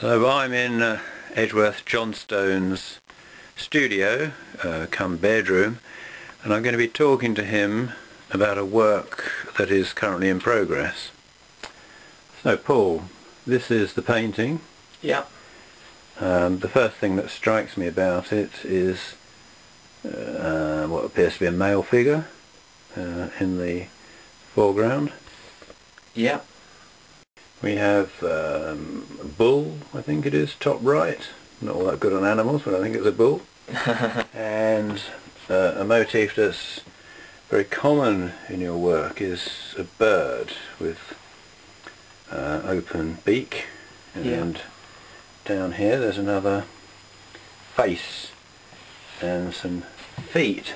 So I'm in Edgeworth Johnstone's studio, come bedroom, and I'm going to be talking to him about a work that is currently in progress. So Paul, this is the painting. Yeah. The first thing that strikes me about it is what appears to be a male figure in the foreground. Yeah. We have a bull, I think it is, top right. Not all that good on animals, but I think it's a bull. And a motif that's very common in your work is a bird with open beak. And down here there's another face and some feet.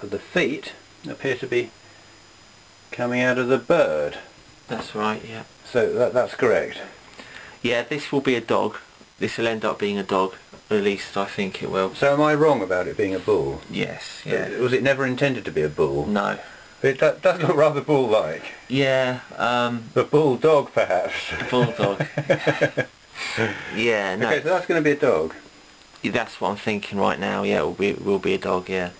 But the feet appear to be coming out of the bird. That's right, yeah. So that's correct? Yeah, this will be a dog. This will end up being a dog. At least I think it will. So am I wrong about it being a bull? Yes, yeah. Was it never intended to be a bull? No. It does look rather bull-like. Yeah. The bulldog, perhaps. Bulldog. Yeah, no. Okay, so that's going to be a dog? That's what I'm thinking right now, yeah, it will be a dog, yeah.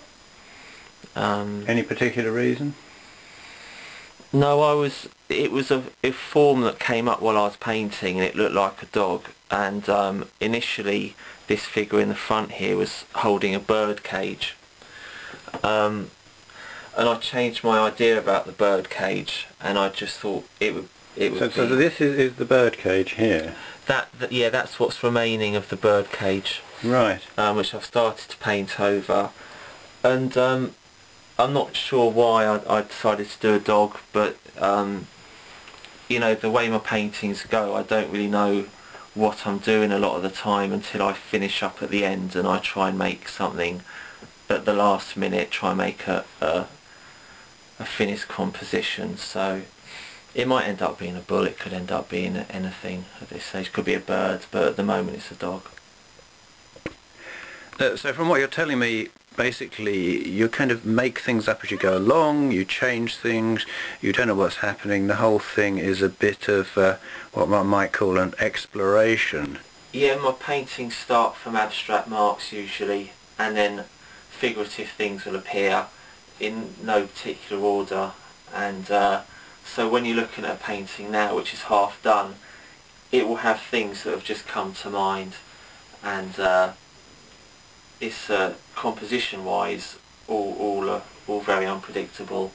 Any particular reason? No, it was a form that came up while I was painting, and it looked like a dog. And initially, this figure in the front here was holding a bird cage. And I changed my idea about the bird cage, and I just thought it would So this is the bird cage here? Yeah, that's what's remaining of the bird cage. Right. Which I've started to paint over. And I'm not sure why I decided to do a dog, but you know, the way my paintings go, I don't really know what I'm doing a lot of the time until I finish up at the end, and I try and make something at the last minute, try and make a finished composition. So it might end up being a bull, it could end up being anything at this stage. It could be a bird, but at the moment it's a dog. So from what you're telling me, basically you kind of make things up as you go along, you change things, you don't know what's happening, the whole thing is a bit of what one might call an exploration. Yeah, my paintings start from abstract marks usually, and then figurative things will appear in no particular order. And so when you're looking at a painting now which is half done, it will have things that have just come to mind, and it's composition-wise all very unpredictable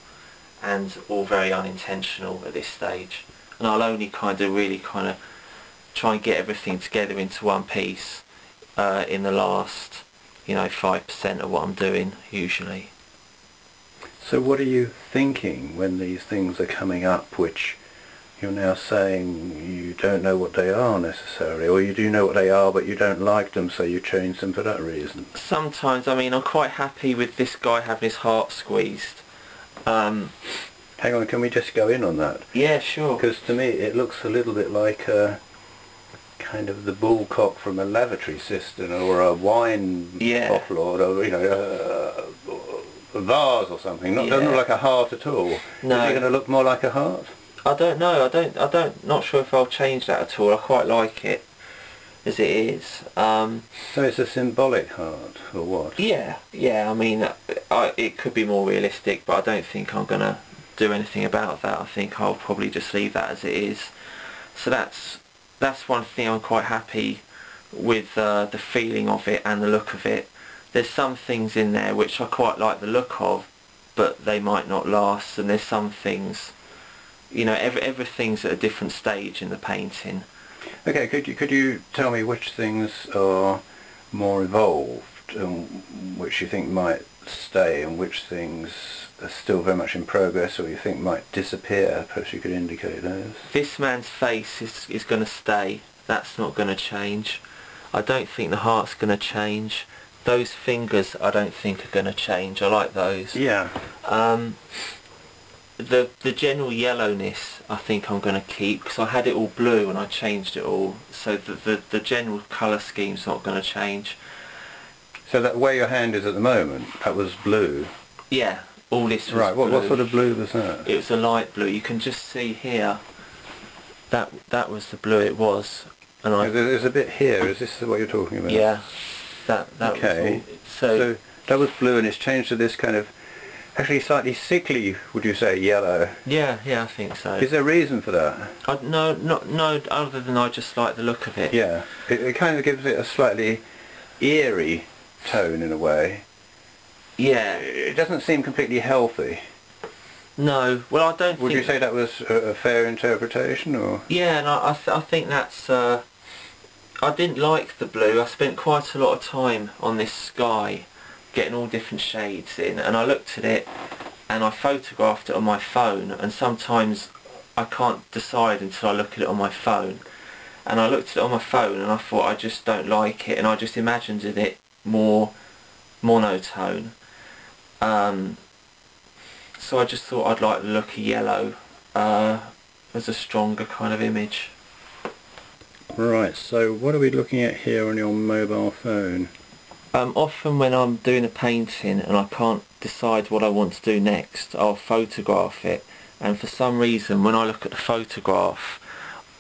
and all very unintentional at this stage. And I'll only really try and get everything together into one piece in the last, 5% of what I'm doing usually. So what are you thinking when these things are coming up, which you're now saying you don't know what they are necessarily, or you do know what they are but you don't like them, so you change them for that reason? Sometimes, I'm quite happy with this guy having his heart squeezed. Hang on, can we just go in on that? Yeah, sure. Because to me it looks a little bit like kind of the bullcock from a lavatory cistern, or a wine bottle, or a vase or something. Doesn't look like a heart at all. No. Is it going to look more like a heart? I don't know. Not sure if I'll change that at all. I quite like it as it is. So it's a symbolic heart, or what? Yeah. It could be more realistic, but I don't think I'm gonna do anything about that. I think I'll probably just leave that as it is. So that's one thing I'm quite happy with, the feeling of it and the look of it. There's some things in there which I quite like the look of, but they might not last, and there's some things, everything's at a different stage in the painting. Okay, could you tell me which things are more evolved, and which you think might stay, and which things are still very much in progress, or you think might disappear? Perhaps you could indicate those. This man's face is going to stay. That's not going to change. I don't think the heart's going to change. Those fingers I don't think are going to change. I like those. Yeah. The general yellowness I think I'm going to keep, because I had it all blue and I changed it all. So the general colour scheme's not going to change. So that where your hand is at the moment, that was blue? Yeah, all this was right. blue. What sort of blue was that? It was a light blue. You can just see here, that was the blue it was. And there's a bit here. Is this what you're talking about? Yeah, that okay. was all. So that was blue, and it's changed to this kind of, actually slightly sickly, would you say, yellow? Yeah, I think so. Is there a reason for that? No, other than I just like the look of it. Yeah, it kind of gives it a slightly eerie tone in a way. Yeah. It doesn't seem completely healthy. No, well I don't Would you say that was a fair interpretation, or? Yeah, and I think that's, I didn't like the blue. I spent quite a lot of time on this sky, getting all different shades in, and I looked at it and I photographed it on my phone, and sometimes I can't decide until I look at it on my phone. And I looked at it on my phone and I thought, I just don't like it, and I just imagined it more monotone. So I just thought I'd like the look of yellow as a stronger kind of image. Right, so what are we looking at here on your mobile phone? Often when I'm doing a painting and I can't decide what I want to do next, I'll photograph it, and for some reason when I look at the photograph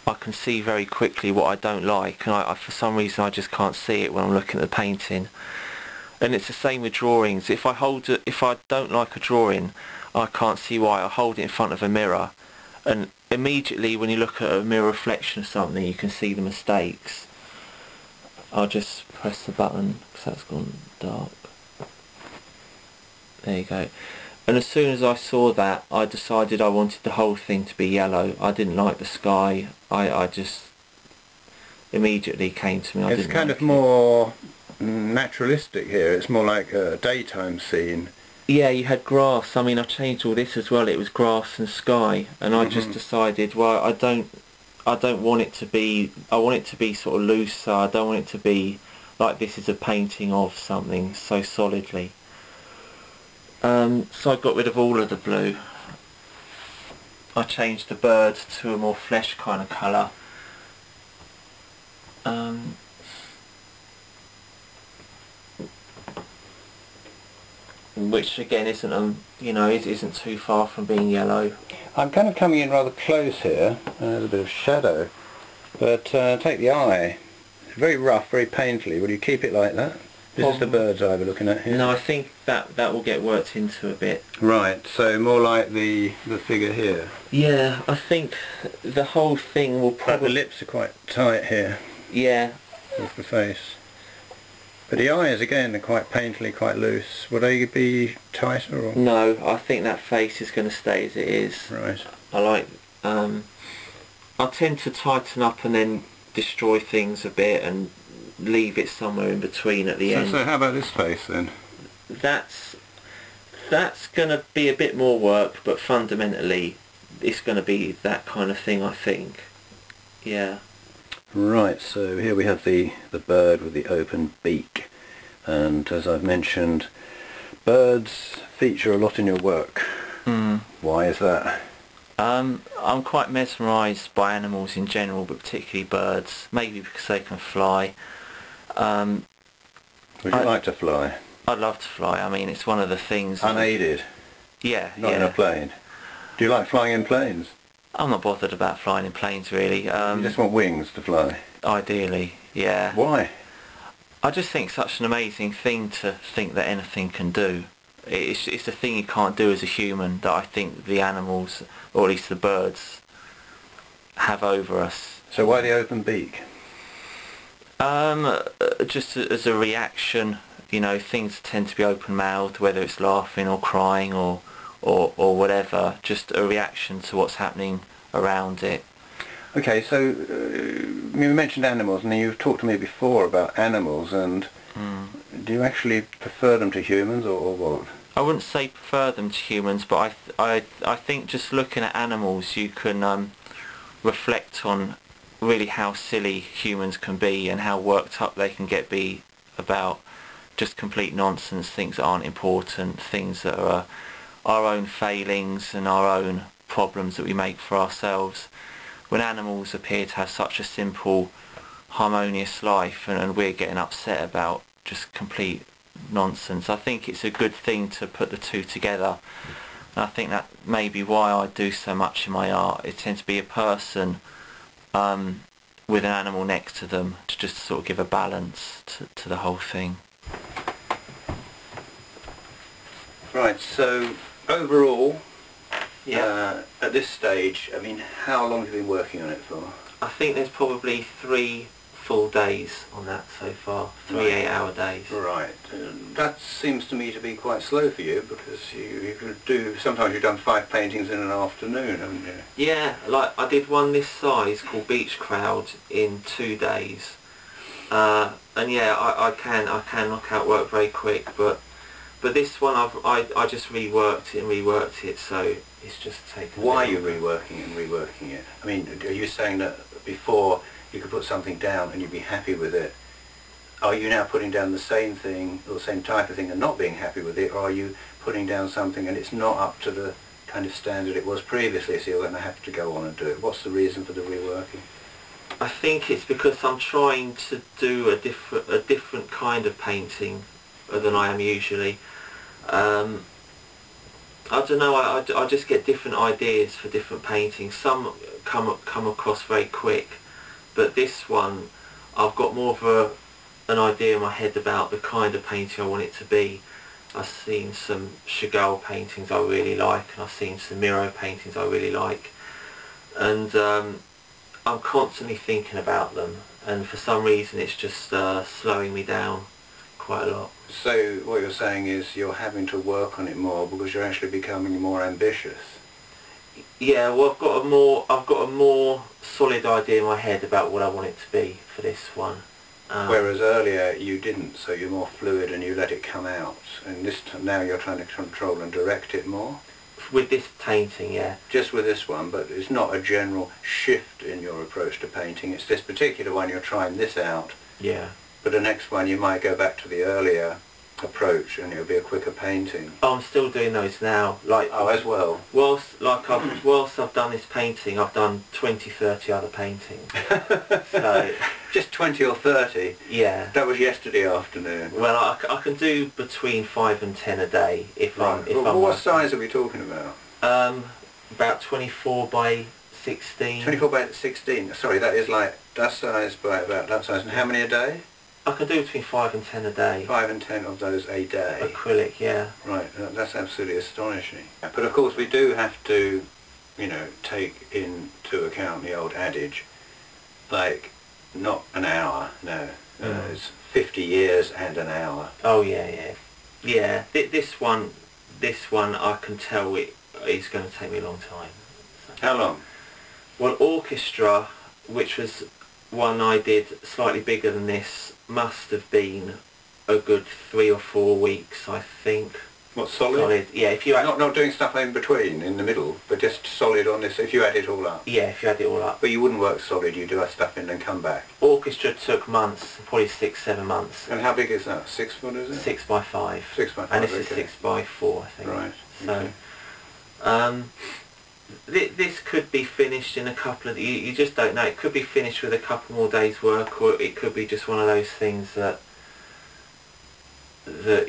I can see very quickly what I don't like, and for some reason I just can't see it when I'm looking at the painting. And it's the same with drawings. If I don't like a drawing, I can't see why. I hold it in front of a mirror, and immediately when you look at a mirror reflection of something you can see the mistakes. I'll just press the button because that's gone dark. There you go. And as soon as I saw that, I decided I wanted the whole thing to be yellow. I didn't like the sky. I just immediately came to me. It's kind of more naturalistic here. It's more like a daytime scene. Yeah, you had grass. I mean, I changed all this as well. It was grass and sky, and I just decided, well, I don't want it to be. I want it to be sort of loose. So I don't want it to be like this is a painting of something so solidly. So I got rid of all of the blue. I changed the bird to a more flesh kind of colour. Which again isn't it isn't too far from being yellow. I'm kind of coming in rather close here. There's a bit of shadow, but take the eye. It's very rough, very painfully. Will you keep it like that? This is the bird's eye we're looking at here. No, I think that will get worked into a bit. Right, so more like the figure here. Yeah, I think the whole thing will probably... But the lips are quite tight here. Yeah. With the face. But the eyes again are quite painfully, quite loose. Would they be tighter, or? No, I think that face is going to stay as it is. Right. I like... I tend to tighten up and then destroy things a bit and leave it somewhere in between at the end. So how about this face then? That's going to be a bit more work, but fundamentally it's going to be that kind of thing, I think. Yeah. Right, so here we have the bird with the open beak, and as I've mentioned, birds feature a lot in your work. Why is that? I'm quite mesmerised by animals in general, but particularly birds, maybe because they can fly. Would you like to fly? I'd love to fly. I mean, it's one of the things... Unaided? Yeah, Not in a plane? Do you like flying in planes? I'm not bothered about flying in planes, really. You just want wings to fly? Ideally, yeah. Why? I just think it's such an amazing thing to think that anything can do. It's a thing you can't do as a human that I think the animals, or at least the birds, have over us. So why the open beak? Just as a reaction, things tend to be open-mouthed, whether it's laughing or crying or whatever, just a reaction to what's happening around it. Okay, so you mentioned animals, and you've talked to me before about animals, and do you actually prefer them to humans, or what? I wouldn't say prefer them to humans, but I think just looking at animals you can reflect on really how silly humans can be and how worked up they can be about just complete nonsense, things that aren't important, things that are our own failings and our own problems that we make for ourselves. When animals appear to have such a simple, harmonious life, and we're getting upset about just complete nonsense, I think it's a good thing to put the two together. And I think that may be why I do so much in my art. It tends to be a person with an animal next to them to just sort of give a balance to the whole thing. Right, so overall, Yeah. at this stage, I mean, how long have you been working on it for? I think there's probably 3 full days on that so far, 3 8-hour days. Right, that seems to me to be quite slow for you, because you could do, sometimes you've done 5 paintings in an afternoon, haven't you? Yeah, like I did one this size called Beach Crowd in 2 days. And yeah, I can knock out work very quick, but this one I just reworked it, so it's just taken. Why are you reworking it? I mean, are you saying that before you could put something down and you'd be happy with it? Are you now putting down the same thing or the same type of thing and not being happy with it, or are you putting down something and it's not up to the kind of standard it was previously, so you're going to have to go on and do it? What's the reason for the reworking? I think it's because I'm trying to do a different kind of painting than I am usually. I don't know, I just get different ideas for different paintings. Some come across very quick, but this one I've got more of an idea in my head about the kind of painting I want it to be. I've seen some Chagall paintings I really like, and I've seen some Miro paintings I really like, and I'm constantly thinking about them, and for some reason it's just slowing me down quite a lot. So what you're saying is you're having to work on it more because you're actually becoming more ambitious. Yeah, well, I've got a more solid idea in my head about what I want it to be for this one. Whereas earlier you didn't, so you're more fluid and you let it come out. And this now you're trying to control and direct it more. With this painting, yeah. Just with this one, but it's not a general shift in your approach to painting. It's this particular one, you're trying this out. Yeah. But the next one you might go back to the earlier approach and it'll be a quicker painting. Oh, I'm still doing those now. Like, oh, as well. Whilst I've done this painting, I've done 20-30 other paintings. So just 20 or 30? Yeah. That was yesterday afternoon. Well, I can do between 5 and 10 a day if I'm what size are we talking about? About 24 by 16. 24 by 16. Sorry, that is like that size by about that size. And how many a day? I can do between 5 and 10 a day. 5 and 10 of those a day. Acrylic, yeah. Right, that's absolutely astonishing. But of course we do have to, you know, take into account the old adage, like, not an hour, no. It's 50 years and an hour. Oh yeah, yeah. Yeah, this one I can tell it's going to take me a long time. So. How long? Well, Orchestra, which was one I did slightly bigger than this, must have been a good 3 or 4 weeks, I think. What, solid? Yeah, if you not doing stuff in between, in the middle, but just solid on this, if you add it all up? Yeah, if you add it all up. But you wouldn't work solid, you do that stuff in and come back? Orchestra took months, probably 6-7 months. And how big is that? 6 foot, is it? 6 by 5. 6 by 5, and this okay. is 6 by 4, I think. Right. So, okay. This could be finished in a couple of... You just don't know. It could be finished with a couple more days' work, or it could be just one of those things that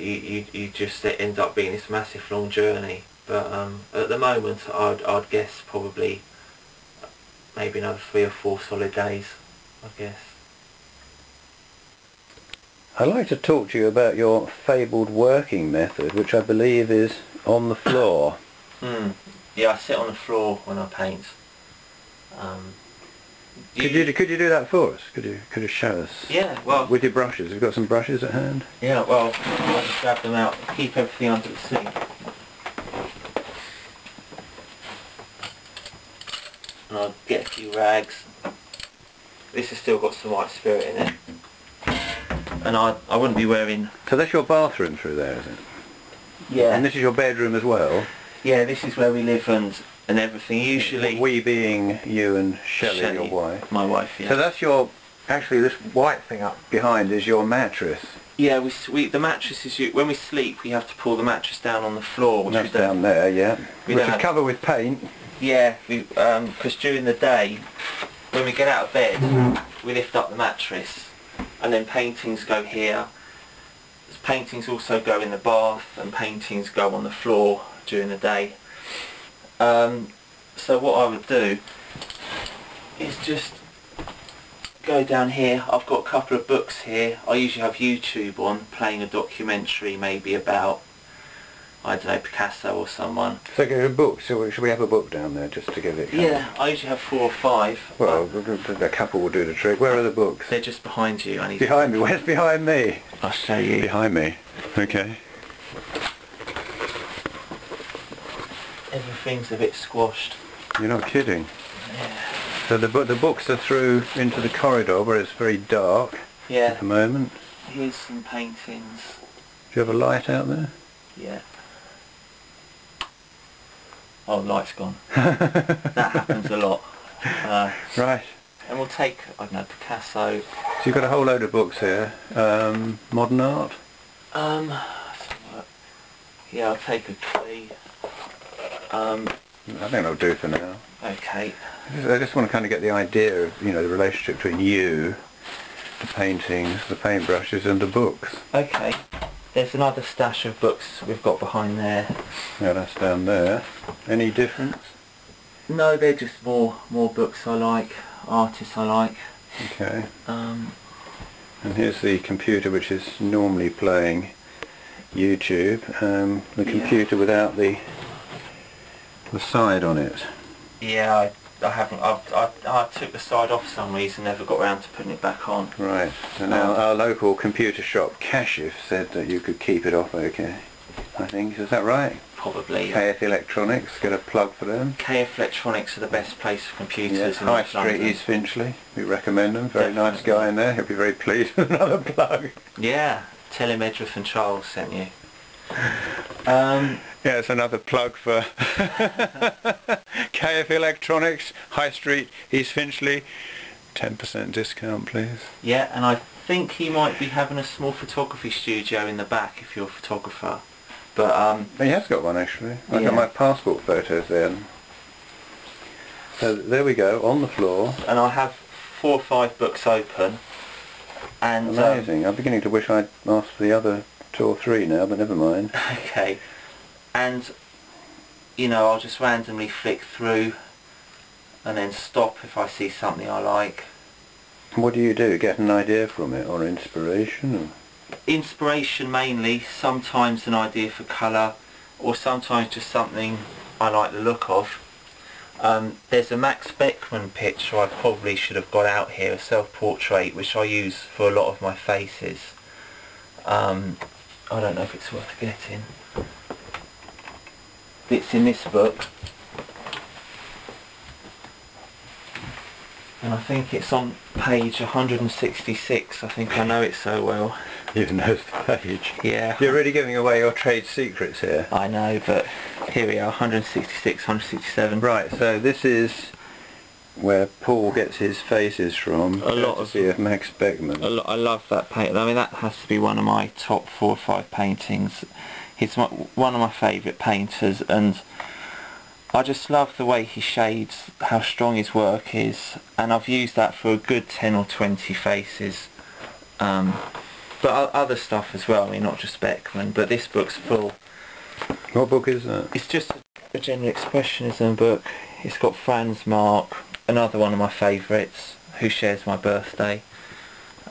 you just end up being this massive long journey. But at the moment, I'd guess probably maybe another 3 or 4 solid days, I guess. I'd like to talk to you about your fabled working method, which I believe is on the floor. Yeah, I sit on the floor when I paint. Could you do that for us? Could you show us? Yeah, well... With your brushes. Have you got some brushes at hand? Yeah, well, I'll just grab them out, keep everything under the sink. And I'll get a few rags. This has still got some white spirit in it. And I wouldn't be wearing... So that's your bathroom through there, is it? Yeah. And this is your bedroom as well? Yeah, this is where we live and everything. Usually... We being you and Shelley, your wife? My wife, yeah. So that's your... Actually, this white thing up behind is your mattress. Yeah, the mattress is... When we sleep, we have to pull the mattress down on the floor. Which that's down there, yeah. Which is covered with paint. Yeah, because during the day, when we get out of bed, we lift up the mattress, and then paintings go here. Paintings also go in the bath, and paintings go on the floor during the day. So what I would do is just go down here, I've got a couple of books here. I usually have YouTube on, playing a documentary maybe about, I don't know, Picasso or someone. So get a book, so should we have a book down there just to give it cover? Yeah, I usually have 4 or 5. Well, a couple will do the trick. Where are the books? They're just behind you. I need behind me? Where's behind me? I'll show you. Behind me. Okay. Everything's a bit squashed. You're not kidding. Yeah. So the books are through into the corridor where it's very dark at the moment. Here's some paintings. Do you have a light out there? Yeah. Oh, light's gone. That happens a lot. Right. And we'll take, I don't know, Picasso. So you've got a whole load of books here. Modern art? Yeah, I'll take a tree. I think that'll do for now. Okay. I just want to kind of get the idea of, you know, the relationship between you, the paintings, the paintbrushes and the books. Okay. There's another stash of books we've got behind there. Yeah, that's down there. Any difference? No, they're just more books I like, artists I like. Okay. And here's the computer which is normally playing YouTube. The computer without the side on it. Yeah, I haven't. I took the side off for some reason, never got around to putting it back on. Right. And our local computer shop, Kashif, said that you could keep it off okay. I think. Is that right? Probably. KF Electronics, get a plug for them. KF Electronics are the best place for computers in High North Street, London. East Finchley. We recommend them. Very nice guy in there. He'll be very pleased with another plug. Yeah. Tell him Edgeworth and Charles sent you. Yeah, it's another plug for KF Electronics, High Street, East Finchley. 10% discount, please. Yeah, and I think he might be having a small photography studio in the back if you're a photographer. But he has got one actually. I've got my passport photos there. So there we go, on the floor. And I have 4 or 5 books open. And amazing. I'm beginning to wish I'd asked for the other 2 or 3 now, but never mind. Okay. And, you know, I'll just randomly flick through and then stop if I see something I like. What do you do? Get an idea from it, or inspiration? Or? Inspiration mainly, sometimes an idea for colour, or sometimes just something I like the look of. There's a Max Beckman picture I probably should have got out here, a self-portrait, which I use for a lot of my faces. I don't know if it's worth getting. It's in this book. And I think it's on page 166. I think I know it so well. Even knows the page. Yeah. You're really giving away your trade secrets here. I know, but here we are, 166, 167. Right, so this is where Paul gets his faces from. A lot of Max Beckman. I love that painting. I mean, that has to be one of my top 4 or 5 paintings. He's one of my favourite painters, and I just love the way he shades, how strong his work is, and I've used that for a good 10 or 20 faces. But other stuff as well, I mean, not just Beckman, but this book's full. What book is that? It's just a general expressionism book. It's got Franz Marc, another one of my favourites, who shares my birthday.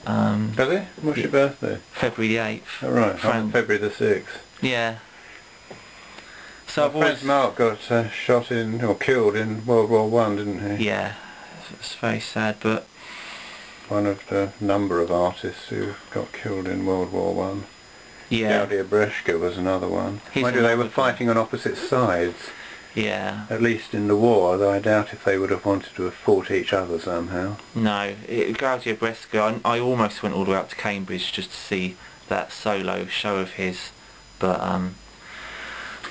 Really? What's your birthday? February the 8th. Oh right, February the 6th. Yeah. So I've Franz Marc got shot in, or killed in World War I, didn't he? Yeah, it's very sad, but... One of the number of artists who got killed in World War I. Yeah. Claudia Breschke was another one. Mind you, they were fighting on opposite sides. Yeah. At least in the war, though I doubt if they would have wanted to have fought each other somehow. No, Claudia Breschke, I almost went all the way up to Cambridge just to see that solo show of his, but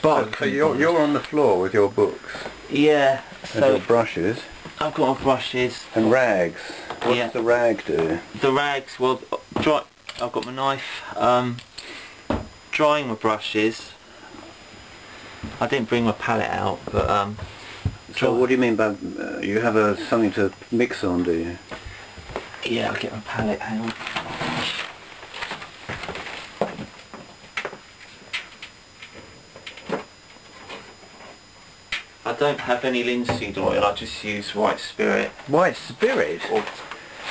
so you're on the floor with your books? Yeah. And your brushes? I've got my brushes. And rags? What does the rag do? The rags, well, I've got my knife, drying my brushes. I didn't bring my palette out, but so what do you mean by you have something to mix on, do you? Yeah, I'll get my palette, hang on. I don't have any linseed oil, I just use white spirit. White spirit?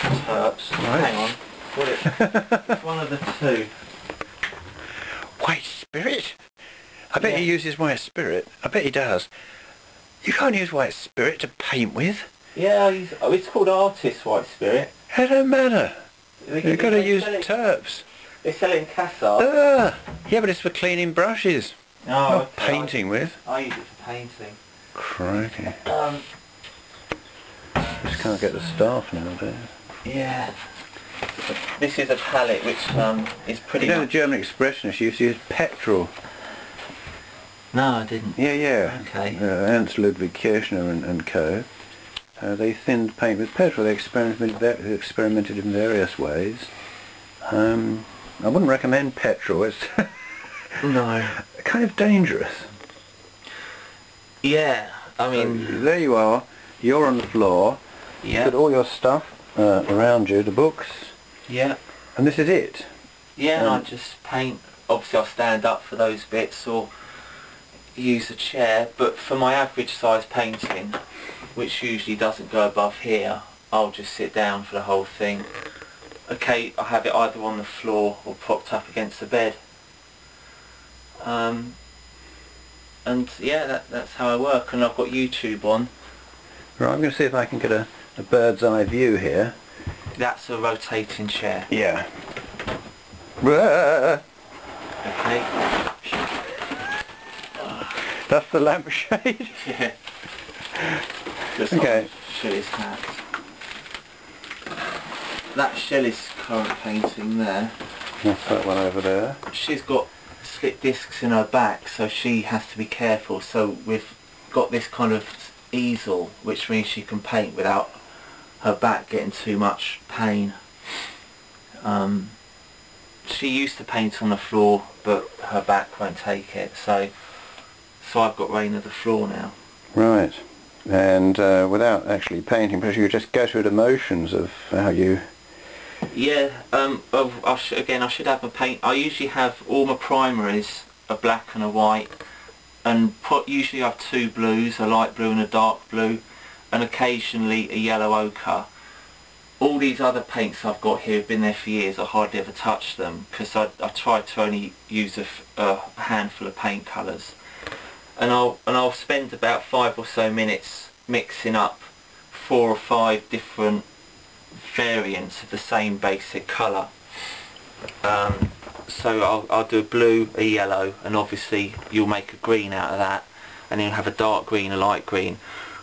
Terps. Right. Hang on. It's one of the two. White spirit? I bet Yeah. he uses white spirit. I bet he does. You can't use white spirit to paint with. Yeah, it's called Artist White Spirit. It don't matter. They You've got to use sell it- terps. They sell it in Casa. Yeah, but it's for cleaning brushes. Oh, Not okay. painting with. I use it for painting. Crikey. Just can't get the staff nowadays. Yeah. This is a palette which is pretty You know the much... German expressionists used to use petrol. No, I didn't. Yeah. Okay. Ernst Ludwig Kirchner and co. They thinned paint with petrol. They experimented in various ways. I wouldn't recommend petrol. It's No. kind of dangerous. Yeah, I So mean... there you are. You're on the floor. Yeah. You've got all your stuff around you, the books, Yeah. and this is it. Yeah, and I just paint. Obviously I'll stand up for those bits or use a chair, but for my average size painting, which usually doesn't go above here, I'll just sit down for the whole thing. Okay, I have it either on the floor or propped up against the bed. And yeah, that's how I work, and I've got YouTube on. Right, I'm going to see if I can get a bird's eye view here. That's a rotating chair. Yeah. That's Okay. the lampshade. Yeah. Just Okay. Shelley's hat. That's Shelley's current painting there. That's that one over there. She's got slip discs in her back, so she has to be careful. So we've got this kind of easel, which means she can paint without her back getting too much pain. She used to paint on the floor, but her back won't take it, so I've got reign of the floor now. Right. And without actually painting, because you just go through the motions of how you... Yeah, again, I should have my paint. I usually have all my primaries, a black and a white, and usually I have two blues, a light blue and a dark blue, and occasionally a yellow ochre. All these other paints I've got here have been there for years. I hardly ever touch them because I try to only use a handful of paint colours, and I'll spend about 5 or so minutes mixing up 4 or 5 different variants of the same basic colour. So I'll do a blue, a yellow, and obviously you'll make a green out of that, and then you'll have a dark green, a light green,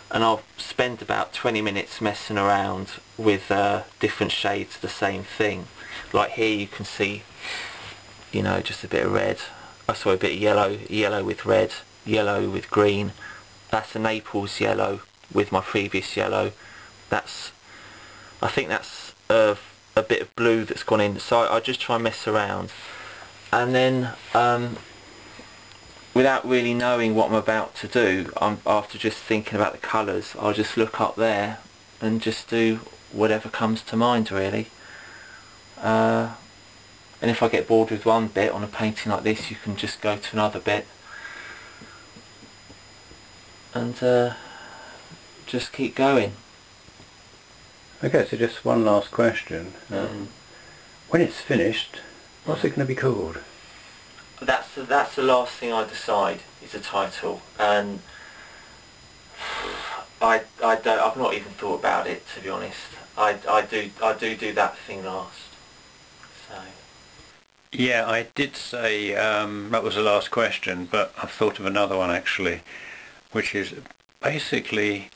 and I'll spend about 20 minutes messing around with different shades of the same thing. Like here you can see, you know, just a bit of red, sorry, a bit of yellow, yellow with red, yellow with green. That's a Naples yellow with my previous yellow. I think that's a bit of blue that's gone in, so I just try and mess around, and then without really knowing what I'm about to do, after just thinking about the colours, I'll just look up there and just do whatever comes to mind, really. And if I get bored with one bit on a painting like this, you can just go to another bit and just keep going. Okay, so just one last question. When it's finished, what's it going to be called? That's the last thing I decide is a title, and I've not even thought about it, to be honest. I do that thing last. So. Yeah, I did say that was the last question, but I've thought of another one actually, which is basically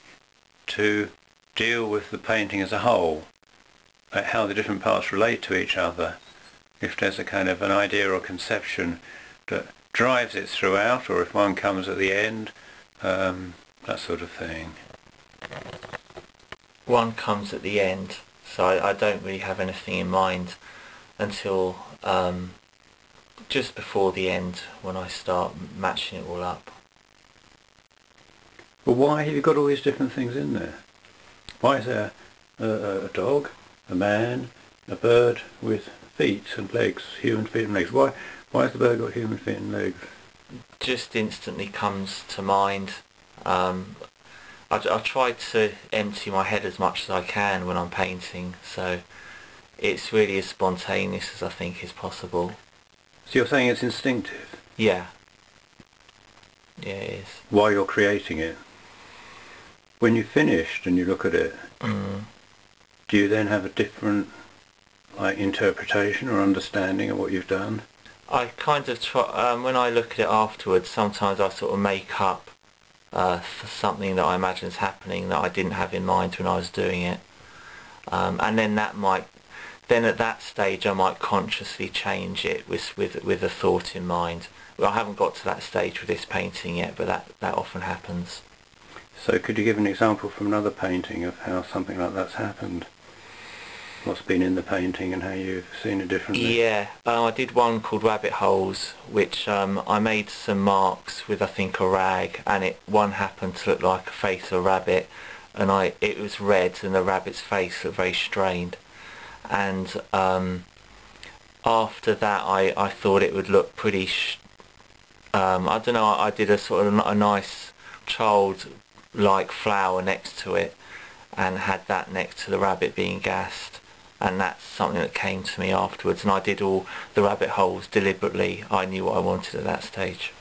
to deal with the painting as a whole, how the different parts relate to each other. If there's a kind of an idea or conception that drives it throughout, or if one comes at the end, that sort of thing. One comes at the end, so I don't really have anything in mind until just before the end, when I start matching it all up. Well, why have you got all these different things in there? Why is there a dog, a man, a bird with feet and legs, human feet and legs? Why has the bird got human feet and legs? Just instantly comes to mind. I try to empty my head as much as I can when I'm painting, so it's really as spontaneous as I think is possible. So you're saying it's instinctive? Yeah. Yeah, it is. While you're creating it? When you've finished and you look at it, do you then have a different interpretation or understanding of what you've done? I kind of try, when I look at it afterwards, sometimes I sort of make up for something that I imagine is happening that I didn't have in mind when I was doing it. And then then at that stage I might consciously change it with a thought in mind. Well, I haven't got to that stage with this painting yet, but that often happens. So could you give an example from another painting of how something like that's happened? What's been in the painting and how you've seen it differently? Yeah, I did one called Rabbit Holes, which I made some marks with, I think, a rag, and one happened to look like a face of a rabbit, and it was red, and the rabbit's face looked very strained. And after that, I thought it would look pretty. I don't know. I did a sort of a nice child-like flower next to it, and had that next to the rabbit being gassed. And that's something that came to me afterwards, and I did all the rabbit holes deliberately. I knew what I wanted at that stage.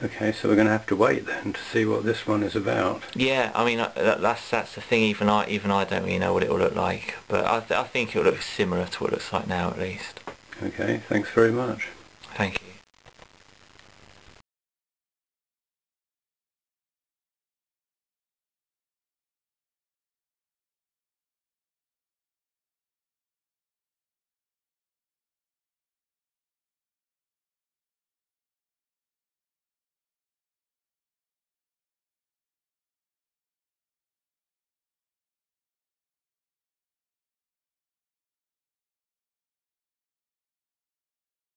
Okay, so we're going to have to wait then to see what this one is about. Yeah, I mean that's the thing. Even I don't really know what it will look like, but I think it will look similar to what it looks like now, at least. Okay, thanks very much. Thank you.